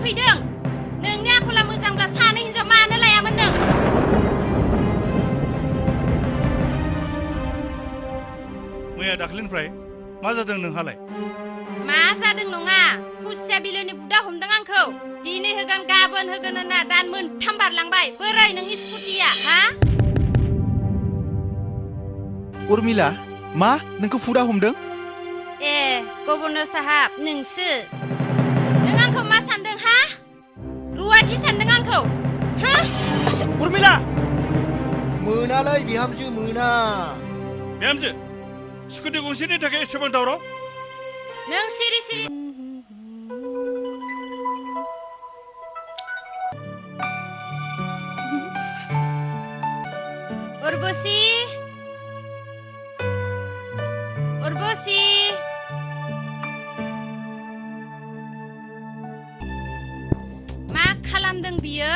फैदों नोंनि आखला मोजांब्ला सानै हिनजाव मानो लायामोन नों मैया दाख्लिनिफ्राय मा जादों नोंहालाय मा जादों नङा खुसिया बिलोनि बुदा हमदों आंखौ दिनै होगोन गाबोन होगोन होनना दान मोनथाम बारलांबाय बोरै नोंनि स्कुटिया हा उर्मिला मा नोंखौ फुदा हमदों ए गभर्नर साहाब नोंसो नों आंखौ मा सानदों हा रुवाथि सानदों आंखौ हा उर्मिला मोनालै बिहामजो मोना बिहामजो स्कुटि गंसेनि थाखाय एसेबां दावराव नों सिरि सिरि उर्वशी उर्वशी मा खालामदों बियो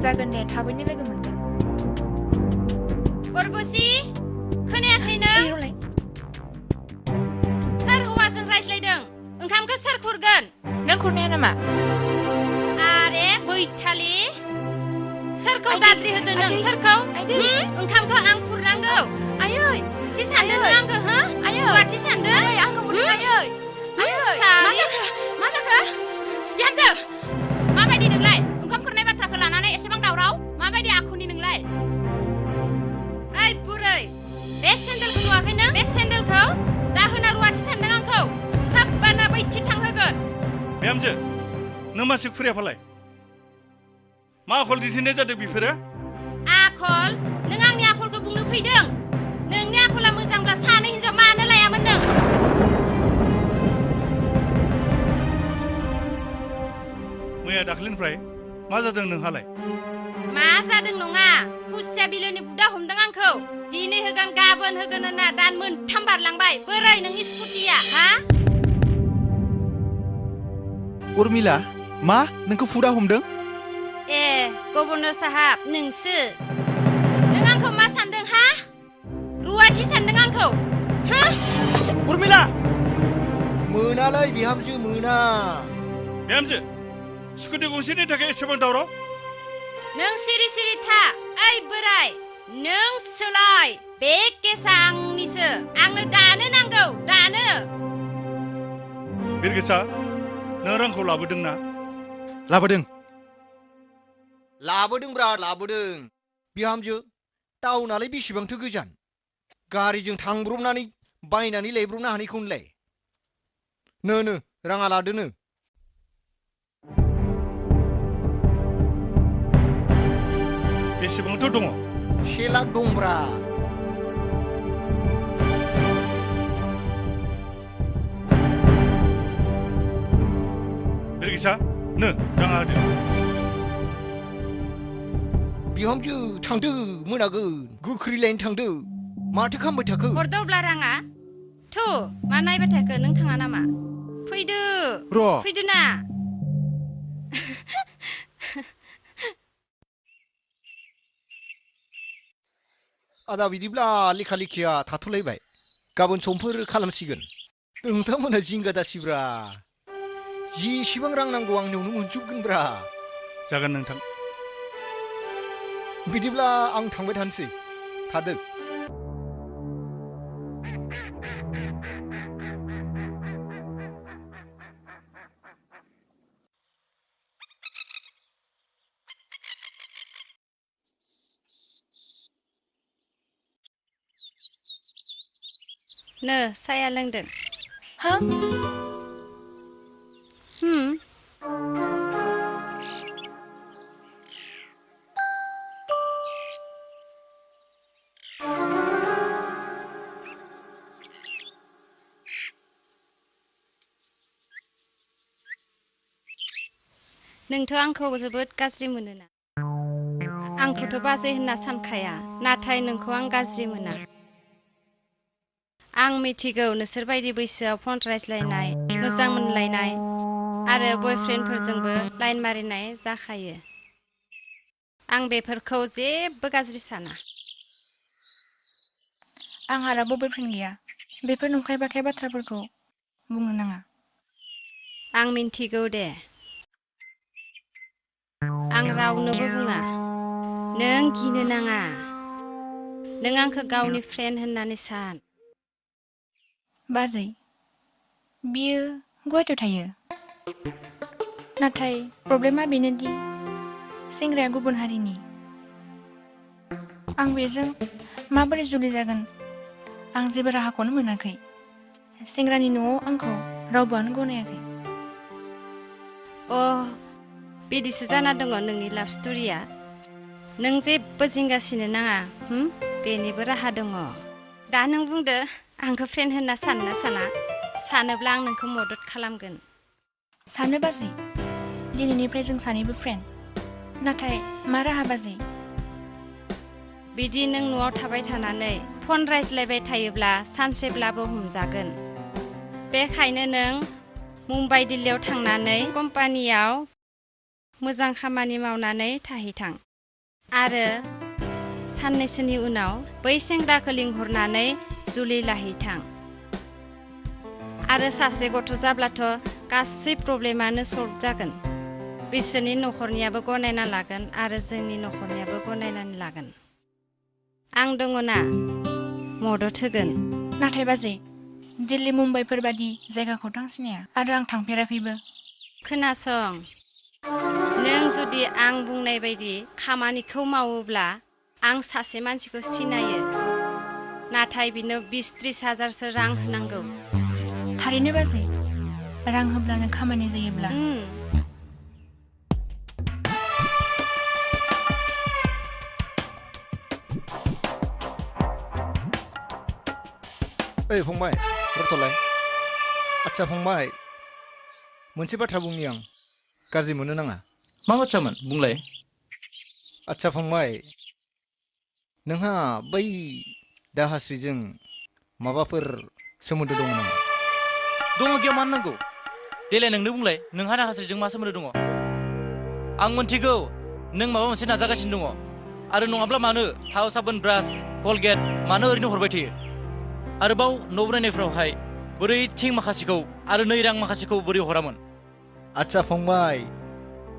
जागोन दे थाबैनो लोगो मोनगोन उर्वशी खोनायाखै नों सोर हौवाजों रायज्लायदों ओंखामखौ सोर खुरगोन नों खुरनाया नामा आरे बैथालि सोरखौ दाद्रि होदों नों सोरखौ ओंखामखौ आं खुरनांगौ आयै थि सानदों नों आंखौ हो रुवाथि सानदों आंखौ बुंदों आयै मा जाखो बिहामजो माबायदि नोंलाय ओंखाम खुरनाय बाथ्राखौ लानानै एसेबां दावराव माबायदि आखुनि नोंलाय ओइ बुरै बे सेन्देलखौ नुवाखै नों बे सेन्देलखौ दाहोना रुवाथि सानदों आंखौ साबबाना बैथि थांहोगोन बिहामजो नों मासे खुरियाफालाय मा आखल दिन्थिनाय जादों बेफोरो आखल नों आंनि आखलखौ बुंनो फैदों नोंनि आखला मोजांब्ला सानै हिनजाव मानो लायामोन नों मैया दाख्लिनिफ्राय मा जादों नोंहालाय मा जादों नङा खुसिया बिलोनि बुदा हमदों आंखौ दिनै होगोन गाबोन होगोन होनना दान मोनथाम बारलांबाय बोरै नोंनि स्कुटिया हा उर्मिला मा नोंखौ फुदा हमदों ए गभर्नर साहाब नोंसो नों आंखौ मा सानदों हा रुवाथि सानदों आंखौ हा उर्मिला मोनालै बिहामजो मोना बिहामजो स्कुटि गंसेनि थाखाय एसेबां दावराव नों सिरि सिरि था ओइ बोराय नों सोलाय बे केसा आंनिसो आंनो दानो नांगौ दानो बिरगोसा नों रांखौ लाबोदों ना लाबोदों लाबोदोंब्रा लाबोदों बिहामजो टाउनालाय बेसेबांथो गोजान गारिजों थांब्रबनानै बायनानै लायब्रबनो हानायखौनोलाय नो राङा लादोनो बेसेबांथ' दङ 1 लाख दंब्रा बिरगोसा नो राङा होदो बिहामजो थांदो मोनागोन गोख्रैलायनो थांदो माथो खालामबाय थाखो हरदोब्ला राङा थु मा नायबाय थाखो नों थाङा नामा फैदो र' फैदो ना आदा बिदिब्ला लेखा लेखिया थाथ'लायबाय गाबोन समफोर खालामसिगोन नोंथांमोना जिंगा दासिब्रा जेसेबां रां नांगौ आंनियावनो मोनजोबगोनब्रा जागोन नोंथां बिदिब्ला आं थांबाय थानोसै थादो नो साया लोंदों हा नोंथ' आंखौ जोबोद गाज्रि मोनोना आंखौथ' बाजै होनना सानखाया नाथाय नोंखौ आं गाज्रि मोना आं मिथिगौ नोंसोर बायदि बैसोआव फन रायज्लायनाय मोजां मोनलायनाय आरो बयफ्रेन्डफोरजोंबो लाइन मारिनाय जाखायो आं बेफोरखौ जेबो गाज्रि साना आंहा रावबो बयफ्रेन्ड गैया बेफोर नंखाय बाखाय बाथ्राफोरखौ बुंनो नाङा आं मिन्थिगौ दे रावनोबो बुङा नों गिनो नाङा नों आंखौ गावनि फ्रेन्ड होननानै सान बाजै बियो गुवाहाटियाव थायो नाथाय प्रब्लेमा बेनोदि सेंग्राया गुबुन हारिनि आं बेजों माबोरै जुलि जागोन आं जेबो राहाखौनो मोनाखै सेंग्रानि न'आव आंखौ रावबोआनो गनायाखै बिदिसो जाना दङ नोंनि लाभ स्ट'रिया नों जेबो जिंगासिनो नाङा बेनिबो राहा दङ दा नों बुंदो आंखौ फ्रेन्ड होनना सानना साना सानोब्ला आं नोंखौ मदद खालामगोन सानो बाजै दिनैनिफ्राय जों सानैबो फ्रेन्ड नाथाय मा राहा बाजै बिदि नों न'आव थाबाय थानानै फन रायज्लायबाय थायोब्ला सानसेब्लाबो हमजागोन बेखायनो नों मुम्बाइ दिल्लीयाव थांनानै कम्पानियाव मोजां खामानि मावनानै थाहैथां आरो साननैसोनि उनाव बै सेंग्राखौ लिंहरनानै जुलि लाहैथां आरो सासे गथ' जाब्लाथ' गासै प्रब्लेमानो सल्भ जागोन बिसोरनि न'खरनियाबो गनायना लागोन आरो जोंनि न'खरनियाबो गनायनानै लागोन आं दङ ना मदद होगोन नाथाय बाजै दिल्ली मुम्बाइफोर बादि जायगाखौथ' आं सिनाया आरो आं थांफेराखैबो खोनासं नों जुदि आं बुंनाय बायदि खामानिखौ मावोब्ला आं सासे मानसिखौ सिनायो नाथाय बिनो 20-30 हाजारसो रां होनांगौ थारैनो बाजै रां होब्लानो खामानि जायोब्ला ओइ फंबाय रथ'लाय आच्चा फंबाय मोनसे बाथ्रा बुंनि आं गाज्रि मोननो नाङा मा बाथ्रामोन बुंलाय आच्चा फंबाय नोंहा बै दाहास्रिजों माबाफोर सोमोन्दो दङ नामा दङ गैया मानो नांगौ देलाय नोंनो बुंलाय नोंहा दाहास्रिजों मा सोमोन्दो दङ आं मोनथिगौ नों माबा मोनसे नाजागासिनो दङ आरो नङाब्ला मानो थाव साबोन ब्रास कलगेट मानो ओरैनो हरबाय थायो आरोबाव न' बनायनायफ्रावहाय बोरै थिं माखासेखौ आरो नै रां माखासेखौ बोरै हरामोन आच्चा फंबाय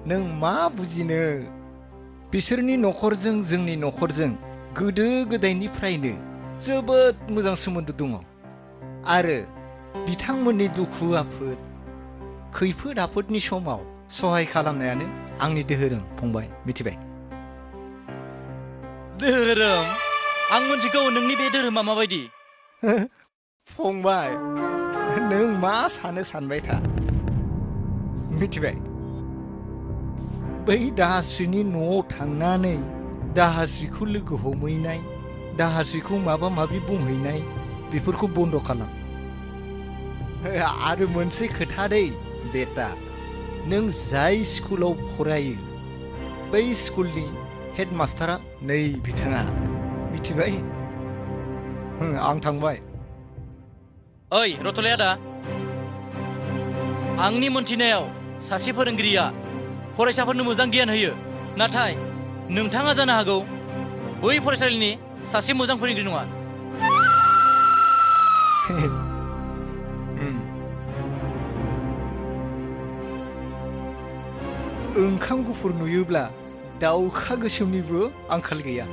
नों मा बुजिनो बिसोरनि न'खरजों जोंनि न'खरजों गोदो गोदायनिफ्रायनो जोबोद मोजां सोमोन्दो दङ आरो बिथांमोननि दुखु आफोद खैफोद आफोदनि समाव सहाय खालामनायानो आंनि धोरोम फंबाय मिथिबाय धोरोम आं मोनथिगौ नोंनि बे धोरोमा माबायदि फंबाय नों मा सानो सानबाय था मिथिबाय बै दाहास्रिनि न'आव थांनानै दाहास्रिखौ लोगो हमहैनाय दाहास्रिखौ माबा माबि बुंहैनाय बेफोरखौ बन्द' खालाम आरो मोनसे खोथा दै बेटा नों जाय स्कुलाव फरायो बै स्कुलनि हेडमास्टारा नै बिथाङा मिथिबाय आं थांबाय ओइ रथ'लाय आदा आंनि मोनथिनायाव सासे फोरोंगिरिया फरायसाफोरनो मोजां गियान होयो नाथाय नोंथाङा जानो हागौ बै फरायसालिनि सासे मोजां फोरोंगिरि नङा ओंखाम गुफुर नुयोब्ला दाउखा गोसोमनिबो आंखाल गैया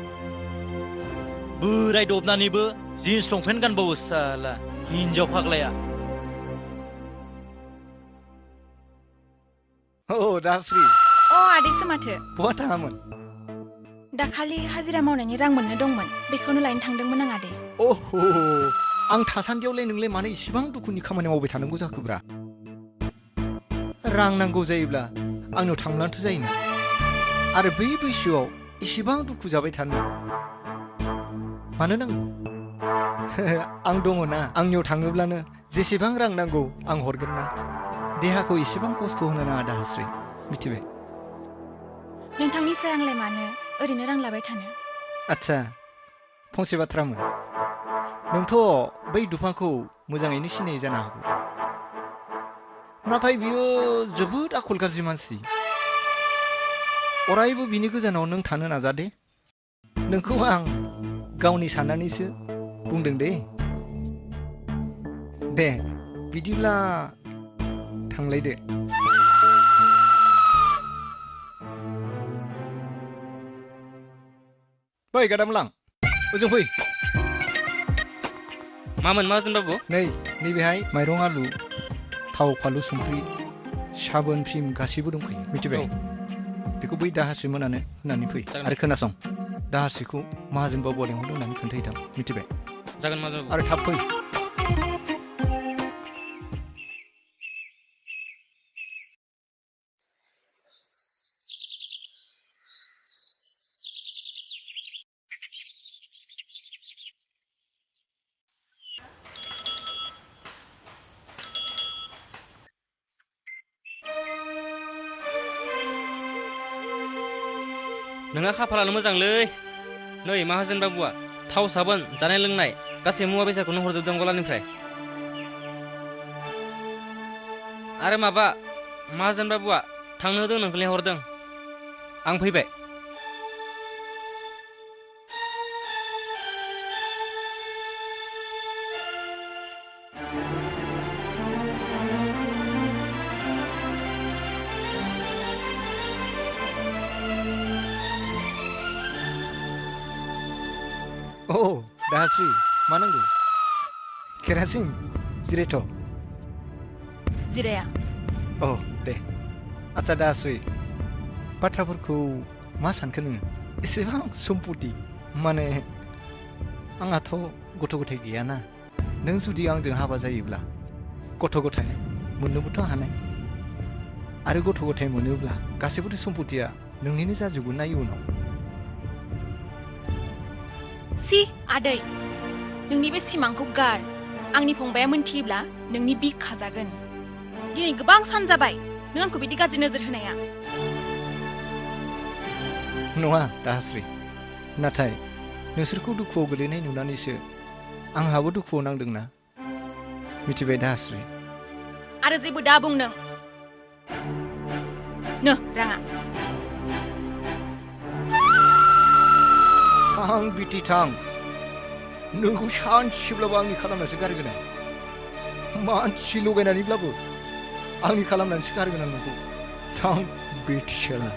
बोराय दबनानैबो जिन्स लंपेन्ट गानबावो साला हिनजाव फाग्लाया दाहास्रि आदैसो माथो बहा थाङामोन दाखालि हाजिरा मावनायनि रां मोननो दंमोन बेखौनो लायनो थांदोंमोन आं आदै आं थासान्दियावलाय नोंलाय मानो इसिबां दुखुनि खामानि मावबाय थानांगौ जाखोब्रा रां नांगौ जायोब्ला आंनाव थांब्लानोथ' जायोना आरो बै बैसोआव इसिबां दुखु जाबाय थानो मानो नांगौ आं दङ ना आंनियाव थाङोब्लानो जेसेबां रां नांगौ आं हरगोन ना देहाखौ इसेबां खस्थ' होनो नाङा दाहास्रि मिथिबाय नोंथांनिफ्राय आंलाय मानो ओरैनो रां लाबाय थानो आच्चा फंसे बाथ्रामोन नोंथ' बै दुफांखौ मोजाङैनो सिनायो जानो हागौ नाथाय बियो जोबोद आखल गाज्रि मानसि अरायबो बिनि गोजानाव नों थानो नाजादे नोंखौ आं गावनि साननानैसो बुंदों दे बिदिब्ला थांलायदो बै गादामलां ओजों फै मामोन माहाजोन बाबु नैबेहाय माइरं आलु थाव फानलु संख्रि साबोन फिम गासैबो दंखायो मिथिबाय बेखौ बै दाहारसे मोनानो होनानै फै आरो खोनासं दाहारसेखौ माहाजोन बाबुआ लेंहरदों होननानै खोन्थाहैथां मिथिबाय जागोन माहाजोन बाबु आरो थाब फै नोंहा खाफालानो मोजांलै नै माहाजोन बाबुआ थाव साबोन जानाय लोंनाय गासै मुवा बेसादखौनो हरजोबदों गलानिफ्राय आरो माबा माहाजोन बाबुआ थांनो होदों नोंखौ लेंहरदों आं फैबाय दाहास्रि मा नांगौ केरासिन जिरायथ' जिराया दे आच्छा दाहास्रि बाथ्राफोरखौ मा सानखो नोङो एसेबां सम्पति माने आंहाथ' गथ' गथाय गैयाना नों जुदि आंजों हाबा जायोब्ला गथ' गथाय मोननोबोथ' हानाय आरो गथ' गथाय मोनोब्ला गासैबोथ' सम्पतिया नोंनिनो जाजोबगोन ना इयुनाव सि आदै नोंनि बे सिमांखौ गार आंनि फंबाया मोनथियोब्ला नोंनि बिखा जागोन दिनै गोबां सान जाबाय नों आंखौ बिदि गाज्रि नोजोर होनाया नङा दाहास्रि नाथाय नोंसोरखौ दुखुआव गोलैनाय नुनानैसो आंहाबो दुखुआव नांदोंना मिथिबाय दाहास्रि आरो जेबो दा बुं नों नो राङा थां बिटि थां नोंखौ सानसेब्लाबो आंनि खालामनासो गारगोन आं मानसि लगायनानैब्लाबो आंनि खालामनानैसो गारगोन आं नोंखौ थां बिटि साला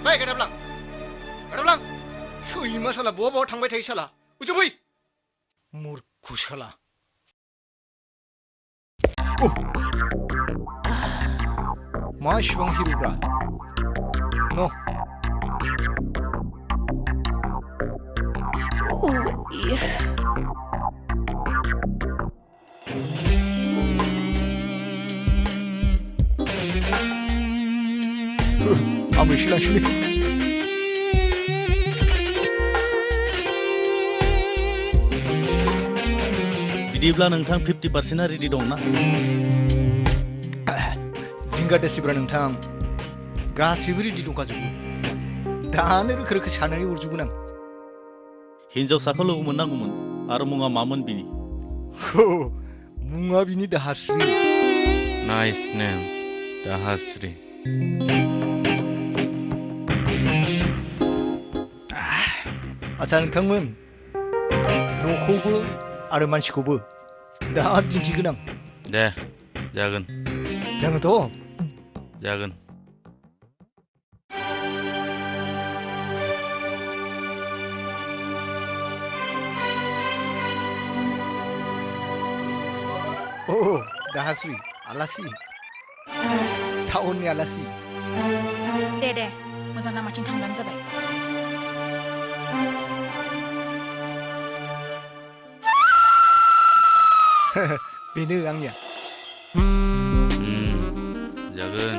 बै गादामलां सैमा साला बहा थांबाय थायो साला ओजों फै मुर्ख साला मा इसिबां हिरुब्रा न' आंबो एसे लांसैलै बिदिब्ला नोंथां 50% रेडि दंना जिंगा दासिब्रा नोंथां गासैबो रेडि दंखाजोबो दानो रोखो रोखो साननानै हरजोबगोन आं हिन्जावसाखौ लोगो मोननांगौमोन आरो मुङा मामोन बिनि मुङा बिनि दाहास्रि नाइस नेम दाहास्रि आच्छा नोंथांमोन न'खौबो आरो मानसिखौबो दा दिन्थिगोन आं दे जागोन जागोनथ' जागोन दाहास्रि आलासि टाउननि आलासि दे मोजां लामाथिं थांब्लानो जाबाय बेनो आंनिया जागोन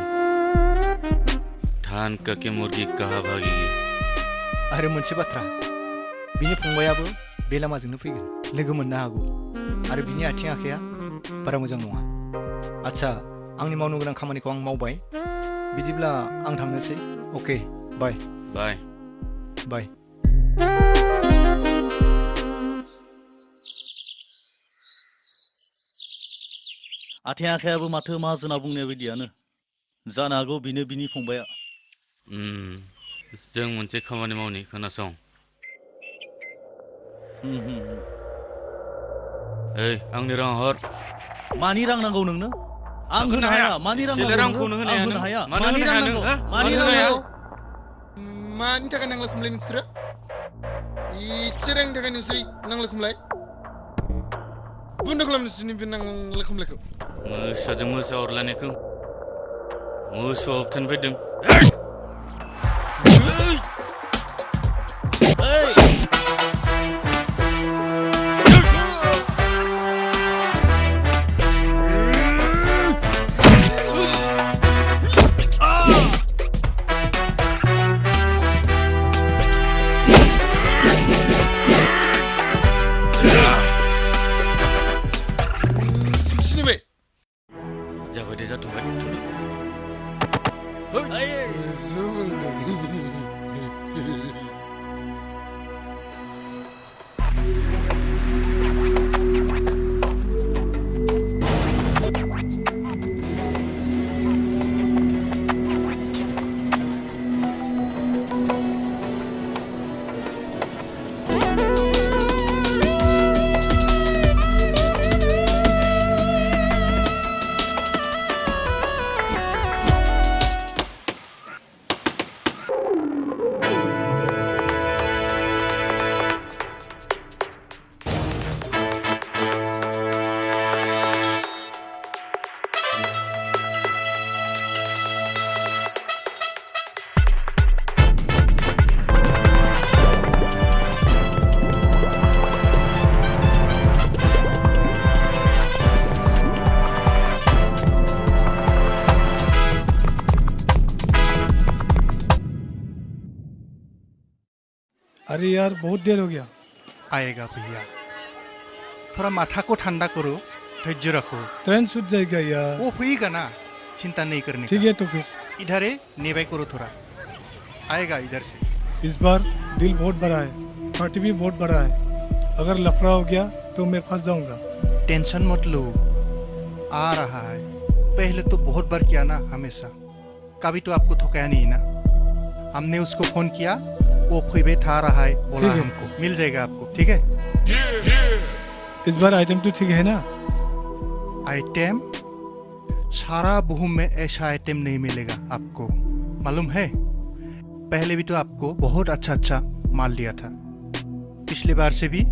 धान का के मुर्गी कहा भागेगी आरो मोनसे बाथ्रा बिनि फंबायाबो बे लामाजोंनो फैगोन लोगो मोननो हागौ आरो बिनि आथिं आखाया बारा मोजां नङा आच्छा आंनि मावनो गोनां खामानिखौ आं मावबाय बिदिब्ला आं थांनोसै अके बाय बाय बाय आथिं आखायाबो माथो माहाजोना बुंनाय बायदियानो जानो हागौ बिनो बिनि फंबाया जों मोनसे खामानि मावनि खोनासं ओइ आंनि रां हर मानि रां नांगौ नोंनो आं होनो हाया मानि रां नांगौ रांखौनो आं होनो हाया मानो होनो हाया नों मानि रां नांगौ मानि थाखाय नांलाय खमलाय नोंसोरो Icereng dengan nusri nang lekumlai. Bunda kalam nusri ni nang lekumlaiku. Mosaजों मोसा अरलायनायखौ मोसौआ होबथानो फैदों jabai dia jatuh kan duduk अरे यार बहुत देर हो गया आएगा भैया थोड़ा माथा को ठंडा करो धैर्य रखो ट्रेन छूट जाएगा यार वो होएगा ना चिंता नहीं करने ठीक का है तो फिर इधर है नेबाई करो थोड़ा आएगा इधर से इस बार दिल बहुत बड़ा है पार्टी भी बहुत बड़ा है अगर लफड़ा हो गया तो मैं फंस जाऊंगा टेंशन मत लो आ रहा है पहले तो बहुत बार किया ना हमेशा कभी तो आपको ठोकाया नहीं ना हमने उसको फोन किया वो फैबे था रहा है बोला हमको मिल जाएगा आपको ठीक है इस बार आइटम तो ठीक है ना आइटम सारा बुहुम में ऐसा आइटम नहीं मिलेगा आपको मालूम है पहले भी तो आपको बहुत अच्छा माल दिया था पिछली बार से भी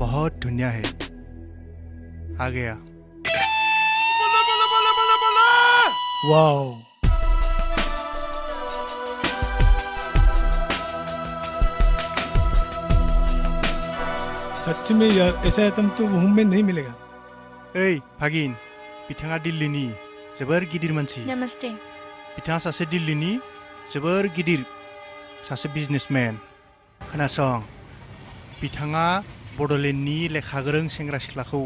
बहुत दुनिया है आ गया वाओ सच्ची में यार ऐसा आइटम तो बुहुम में नहीं मिलेगा ओइ भागिन बिथाङा दिल्लीनि जोबोर गिदिर मानसि नमस्ते बिथाङा सासे दिल्लीनि जोबोर गिदिर सासे बिजनेसमेन खोनासं बिथाङा बड'लेण्डनि लेखा गोरों सेंग्रा सिख्लाखौ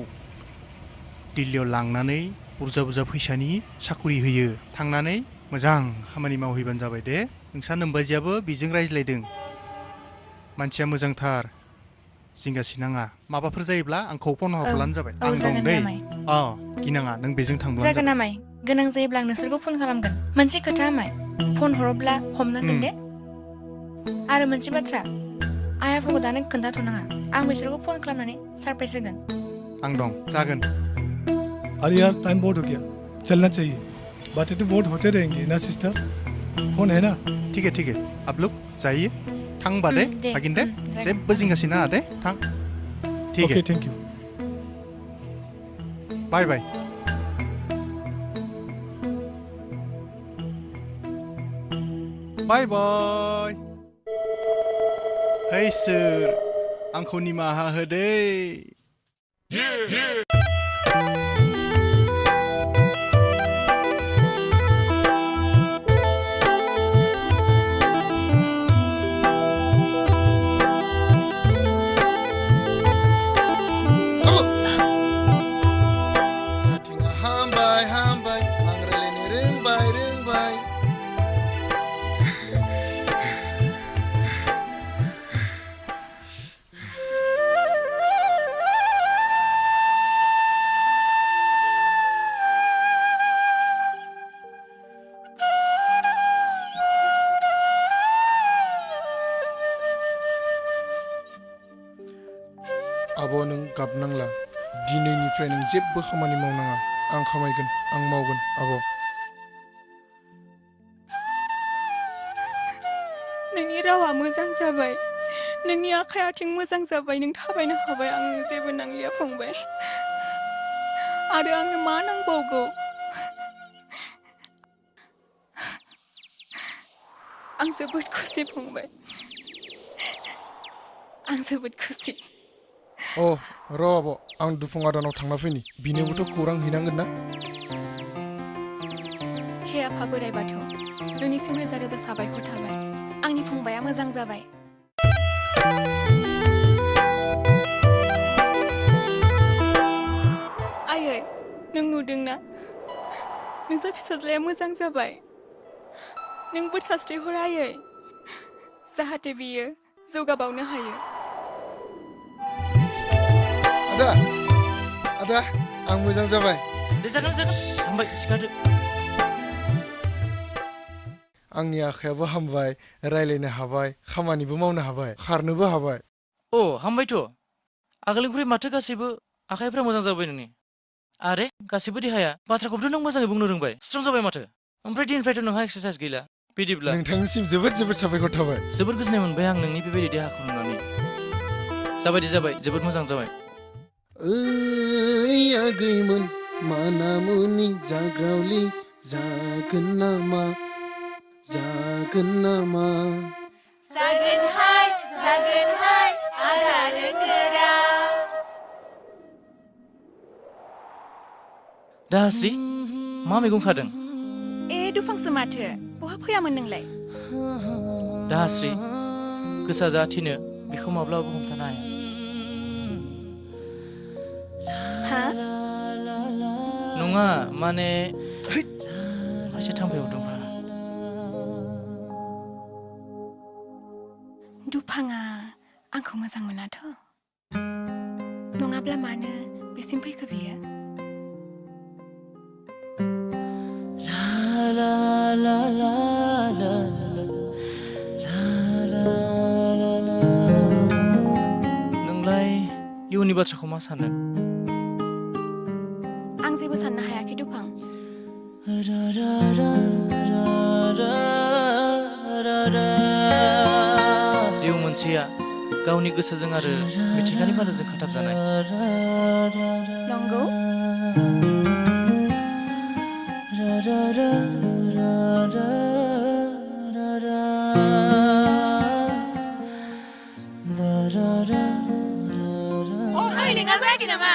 दिल्लीयाव लांनानै बुरजा फैसानि साखरि होयो थांनानै मोजां खामानि मावहैबानो जाबाय दे नोंसा नोमबाजियाबो बिजों रायज्लायदों मानसिया मोजांथार जिंगासि नाङा माबाफोर जायोब्ला आंखौ फन हरब्लानो जाबाय आं दं दै गिनाङा नों बेजों थांब्लानो जागोन नामाय गोनां जायोब्ला आं नोंसोरखौ फन खालामगोन मोनसे खोथा आमाय फन हरोब्ला हमनांगोन दे आरो मोनसे बाथ्रा आइ आफाखौ दानो खोन्थाथ'नाङा आं बिसोरखौ फन खालामनानै सरप्राइज होगोन आं दं जागोन अरे यार टाइम बहुत हो गया चलना चाहिए बातें तो बहुत होते रहेंगी ना सिस्टर फोन है ना ठीक है आप लोग जाइए थांग बादे भागिन दे जेबो जिंगासि नाङा दे थां ठीक है थैंक यू बाय बाय बाय बाय हे सोर आंखौ निमाहा होदे आब' नों गाबनांला दिनैनिफ्राय नों जेबो खामानि मावनाङा आं खामायगोन आं मावगोन आब' नोंनि रावा मोजां जाबाय नोंनि आखाइ आथिं मोजां जाबाय नों थाबायनो हाबाय आं जेबो नांलिया फंबाय आरो आंनो मा नांबावगौ आं जोबोद खुसि फंबाय आं जोबोद खुसि अ र' आब' आं दुफुं आदानाव थांना फैनि बिनोबोथ' खौरां हैनांगोन ना हे आफा बोराइ बाथौ नोंनिसिम रोजा रोजा साबायखर थाबाय आंनि फंबाया मोजां जाबाय आयै नों नुदोंना नोंसा फिसाज्लाया मोजां जाबाय नों बोर सास्रिहर आयै जाहाथे बियो जौगाबावनो हायो आदा आं मोजां जाबाय दे जागोन हामबाय सिखारदो आंनि आखायाबो हामबाय रायलायनो हाबाय खामानिबो मावनो हाबाय खारनोबो हाबाय अ हामबायथ' आगोलनिख्रुइ माथो गासैबो आखाइफ्रा मोजां जाबाय नोंनि आरे गासैबो देहाया बाथ्राखौथ' नों मोजाङै बुंनो रोंबाय स्ट्रं जाबाय माथो ओमफ्राय दिननिफ्रायथ' नोंहा एक्सारसाइज गैला बिदिब्ला नोंथांनिसिम जोबोद साबायखर थाबाय जोबोद गोजोननाय मोनबाय आं नोंनि बेबायदि देहाखौ नुनानै जाबाय जोबोद मोजां जाबाय ओइ आगैमोन मानामुनि जाग्रावलि जागोन नामा जागोनहाय आदा रोंगोरा दास्रि मा मैगं खादों ए दुफांसो माथो बहा फैयामोन नोंलाय दास्रि गोसा जाथिनो बेखौ माब्लाबो हमथानो हाया हा नङा माने एसे थाम्फै हरदों दुफाङा आंखौ मोजां मोनाथ' नङाब्ला मानो बेसिम फैखो बियो नोंलाय इयुननि बाथ्राखौ मा सानो आं जेबो साननो हायाखै दुफां जिउ मोनसेया गावनि गोसोजों आरो मिथिंगानि बारजों खाथाबजानाय नंगौ ओइ नोंना जायाखै नामा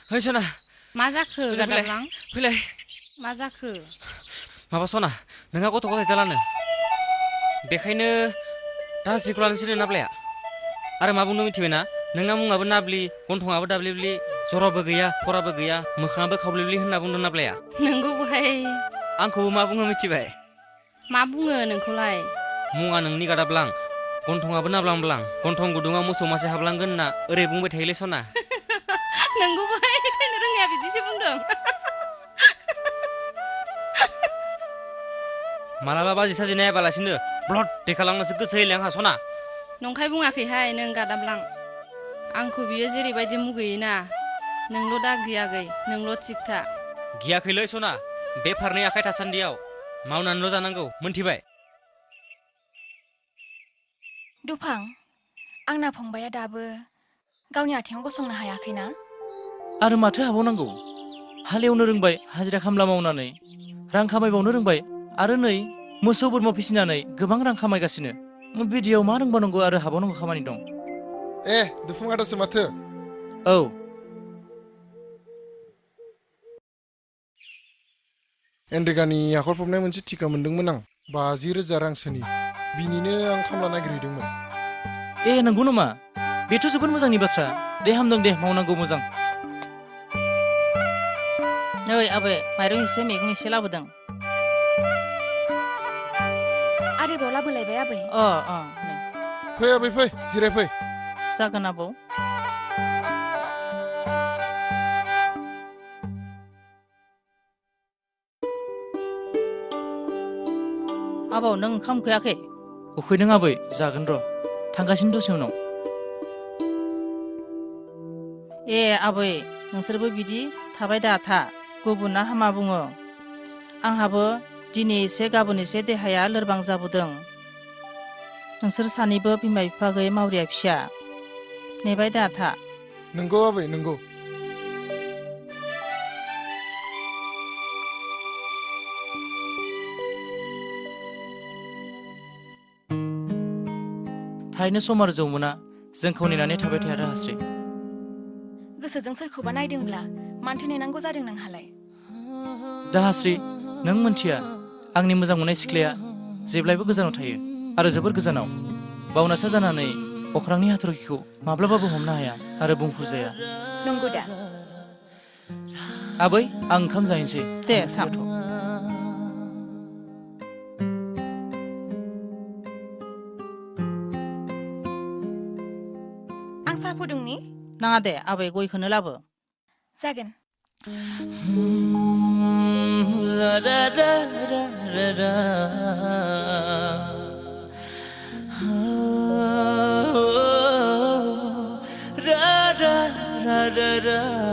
ओइ सना मा जाखो जादाब्लां फैलाय मा जाखो माबा सना नोंहा गथ' गथाय जालानो बेखायनो दास्रिखौ लानोसै नाब्लाया आरो मा बुंनो मिथिबायना नोंना मुङाबो नाब्लि गन्थङाबो दाब्लिब्लि जराबो गैया खराबो गैया मोखाङाबो खावब्लिब्लि होनना बुंदों नाब्लाया नोंगौ बहाय आंखौबो मा बुङो मिथिबाय मा बुङो नोंखौलाय मुङा नोंनि गादाब्लां गन्थङाबो नाब्लांब्लां गन्थं गुदुङाव मोसौ मासे हाबलांगोन होनना ओरै बुंबाय थायोलै सना नोंगौ बहाय थैनो रोङाया बिदिसो बुंदों मालाबा बाजि साजि नायाबालासिनो ब्लड देखालांनोसो गोसो होयोलै आंहा सना नंखाय बुङाखैहाय नों गादाब्लां आंखौ बियो जेरैबायदि मुगैयोना नोंल' दा गियागै नोंल' थिग था गियाखैलै सना बे फारनै आखाइ थासान्दियाव मावनानैल' जानांगौ मोनथिबाय दुफां आंना फंबाया दाबो गावनि आथिङाव गसंनो हायाखैना आरो माथो हाबावनांगौ हालेवनो रोंबाय हाजिरा खामला मावनानै रां खामायबावनो रोंबाय आरो नै मोसौ बोरमा फिसिनानै गोबां रां खामायगासिनो बिदियाव मा रोंबावनांगौ आरो हाबावनांगौ खामानि दं दुफुं आदासो माथो औ एनरेगानि हाखर फबनाय मोनसे टिका मोनदोंमोन आं 50,000 रांसोनि बिनिनो आं खामला नागिरहैदोंमोन नंगौ नामा बेथ' जोबोद मोजांनि बाथ्रा दे हामदों दे मावनांगौ मोजां नै आबै माइरं एसे मैगं एसे लाबोदों आरोबाव लाबोलायबाय आबै फै आबै फै जिरायफै जागोन आबौ आबौ नों ओंखाम उखैयाखै उखैदों आबै जागोन र' थांगासिनो दसे उनाव ए आबै नोंसोरबो बिदि थाबाय दा था गुबुना हामा बुङो आंहाबो दिनै एसे गाबोन एसे देहाया लोरबां जाबोदों नोंसोर सानैबो बिमा बिफा गैयै मावरिया फिसा नेबाय दा था नंगौ आबै नंगौ थारैनो सम आरो जौमोना जोंखौ नेनानै थाबाय थाया दाहास्रि गोसोजों सोरखौबा नायदोंब्ला मानथो नेनांगौ जादों नोंहालाय दाहास्रि नों मोनथिया आंनि मोजां मोननाय सिख्लाया जेब्लायबो गोजानाव थायो आरो जोबोर गोजानाव बावनासा जानानै अख्रांनि हाथरखिखौ माब्लाबाबो हमनो हाया आरो बुंफुरजाया नंगौ दा आबै आं ओंखाम जाहैनोसै दे साम आं साहा फुदुंनि नाङा दे आबै गयखौनो लाबो जागोन ra ra ra ra